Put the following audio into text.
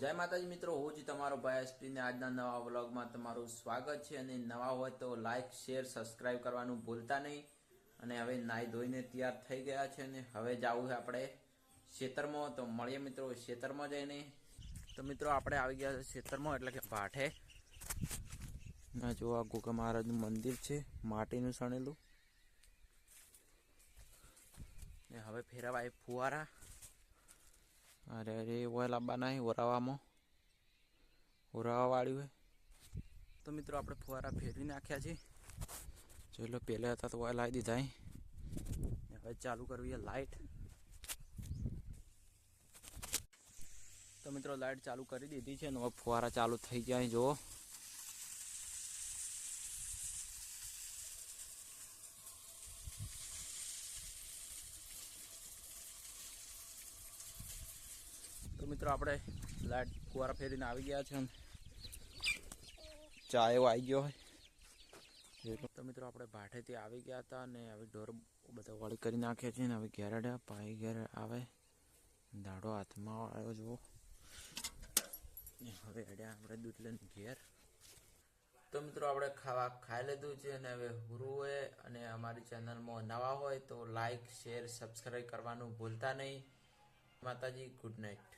જય માતાજી મિત્રો, હું જ તમારો ભાઈ એસપી ને આજના નવા વ્લોગમાં તમારું સ્વાગત છે। અને નવા હોય તો લાઈક શેર સબસ્ક્રાઇબ કરવાનું ભૂલતા નહીં। અને હવે નાઈ ધોઈને તૈયાર થઈ ગયા છે ને હવે જાવું છે આપણે ખેતરમાં। તો મળીએ મિત્રો ખેતરમાં જઈને। તો મિત્રો આપણે આવી ગયા છે ખેતરમાં, એટલે કે ભાઠે। ના જો આ ગોગા મહારાજનું મંદિર છે માટીનું સણેલું, ને હવે ફેરવાય ફુવારા। अरे अरे वो लाबा नहीं ओरावाમાં ઓરાવા વાળ્યું है। તો મિત્રો આપણે ફુવારા ફેરવી નાખ્યા છે। જોઈ લો, પહેલા હતા તો લાવી દીધા ને હવે ચાલુ કરવી લાઇટ। તો મિત્રો લાઇટ ચાલુ કરી દીધી છે ને હવે ફુવારા ચાલુ થઈ ગયા જુઓ। તો મિત્રો આપણે લાઇટ ફુવારા ફેરીને આવી ગયા છે, ચા એવો આવી ગયો હોય। તો મિત્રો આપણે ભાઠેથી આવી ગયા હતા અને હવે ઢોર બધા વાળી કરી નાખ્યા છે ને હવે ઘેરડ્યા પાઈ ઘેર આવે, દાડો હાથમાં આવ્યો જુઓ ને હવે અડ્યા આપણે દૂધ લઈને ઘેર। તો મિત્રો આપણે ખાવા ખાઈ લીધું છે અને હવે હુરું હોય। અને અમારી ચેનલમાં નવા હોય તો લાઈક શેર સબસ્ક્રાઈબ કરવાનું ભૂલતા નહીં। માતાજી, ગુડ નાઇટ।